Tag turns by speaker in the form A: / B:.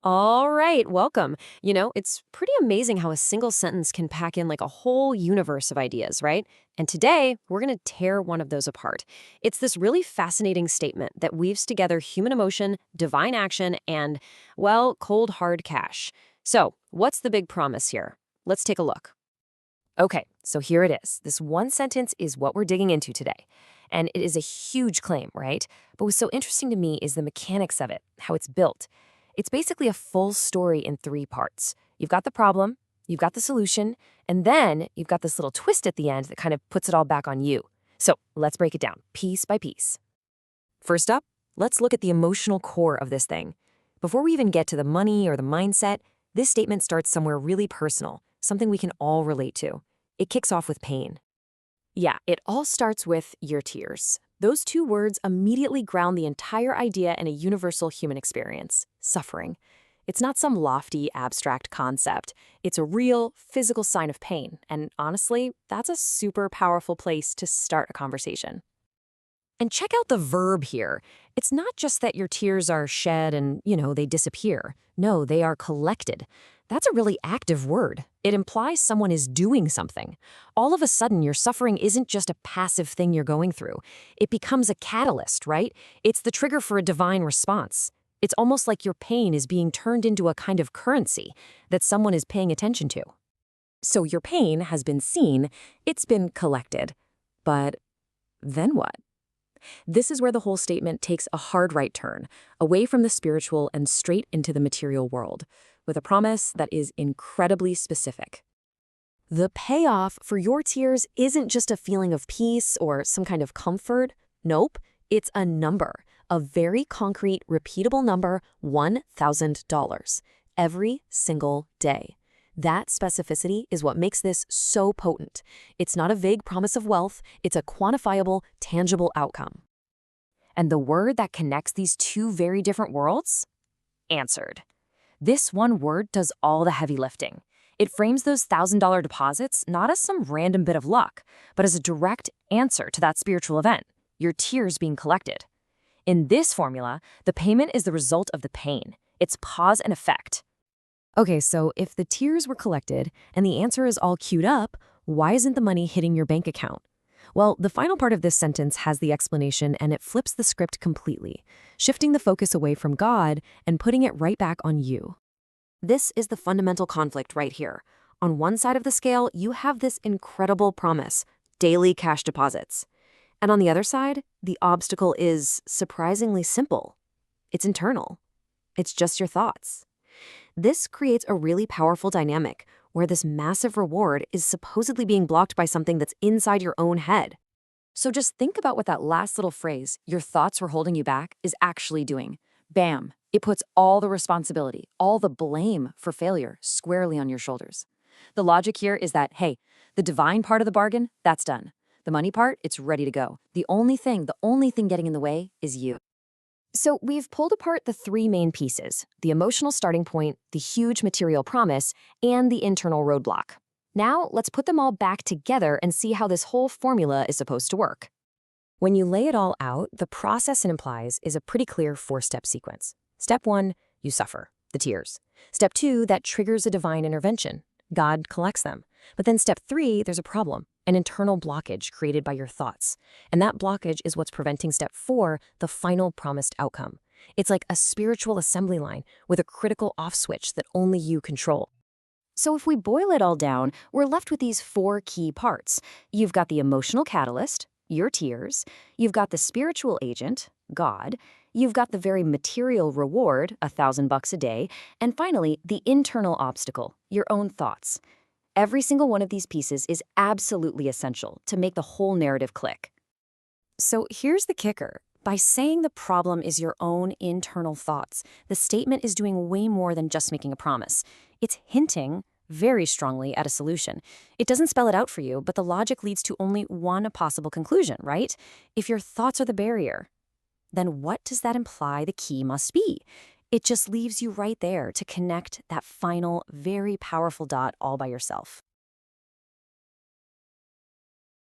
A: All right, welcome. It's pretty amazing how a single sentence can pack in like a whole universe of ideas, right? And today, we're going to tear one of those apart. It's this really fascinating statement that weaves together human emotion, divine action, and, well, cold hard cash. So, what's the big promise here? Let's take a look. Okay, so here it is. This one sentence is what we're digging into today. And it is a huge claim, right? But what's so interesting to me is the mechanics of it, how it's built. It's basically a full story in three parts. You've got the problem, you've got the solution, and then you've got this little twist at the end that kind of puts it all back on you. So let's break it down, piece by piece. First up, let's look at the emotional core of this thing. Before we even get to the money or the mindset, this statement starts somewhere really personal, something we can all relate to. It kicks off with pain. Yeah, it all starts with your tears. Those two words immediately ground the entire idea in a universal human experience, suffering. It's not some lofty, abstract concept. It's a real, physical sign of pain, and honestly, that's a super powerful place to start a conversation. And check out the verb here. It's not just that your tears are shed and, they disappear. No, they are collected. That's a really active word. It implies someone is doing something. All of a sudden, your suffering isn't just a passive thing you're going through. It becomes a catalyst, right? It's the trigger for a divine response. It's almost like your pain is being turned into a kind of currency that someone is paying attention to. So your pain has been seen, it's been collected. But then what? This is where the whole statement takes a hard right turn, away from the spiritual and straight into the material world, with a promise that is incredibly specific. The payoff for your tears isn't just a feeling of peace or some kind of comfort. Nope, it's a number, a very concrete, repeatable number, $1,000, every single day. That specificity is what makes this so potent. It's not a vague promise of wealth, it's a quantifiable, tangible outcome. And the word that connects these two very different worlds? Answered. This one word does all the heavy lifting. It frames those $1,000 deposits not as some random bit of luck, but as a direct answer to that spiritual event, your tears being collected. In this formula, the payment is the result of the pain. It's cause and effect. Okay, so if the tears were collected and the answer is all queued up, why isn't the money hitting your bank account? Well, the final part of this sentence has the explanation and it flips the script completely, shifting the focus away from God and putting it right back on you. This is the fundamental conflict right here. On one side of the scale, you have this incredible promise, daily cash deposits. And on the other side, the obstacle is surprisingly simple. It's internal. It's just your thoughts. This creates a really powerful dynamic where this massive reward is supposedly being blocked by something that's inside your own head. So just think about what that last little phrase, your thoughts were holding you back, is actually doing. Bam! It puts all the responsibility, all the blame for failure squarely on your shoulders. The logic here is that, hey, the divine part of the bargain, that's done. The money part, it's ready to go. The only thing getting in the way is you. So we've pulled apart the three main pieces, the emotional starting point, the huge material promise, and the internal roadblock. Now let's put them all back together and see how this whole formula is supposed to work. When you lay it all out, the process it implies is a pretty clear four-step sequence. Step 1, you suffer, the tears. Step 2, that triggers a divine intervention. God collects them. But then step 3, there's a problem, an internal blockage created by your thoughts. And that blockage is what's preventing step 4, the final promised outcome. It's like a spiritual assembly line with a critical off switch that only you control. So if we boil it all down, we're left with these 4 key parts. You've got the emotional catalyst, your tears. You've got the spiritual agent, God. You've got the very material reward, $1,000 a day. And finally, the internal obstacle, your own thoughts. Every single one of these pieces is absolutely essential to make the whole narrative click. So here's the kicker. By saying the problem is your own internal thoughts, the statement is doing way more than just making a promise. It's hinting very strongly at a solution. It doesn't spell it out for you, but the logic leads to only one possible conclusion, right? If your thoughts are the barrier, then what does that imply the key must be? It just leaves you right there to connect that final, very powerful dot all by yourself.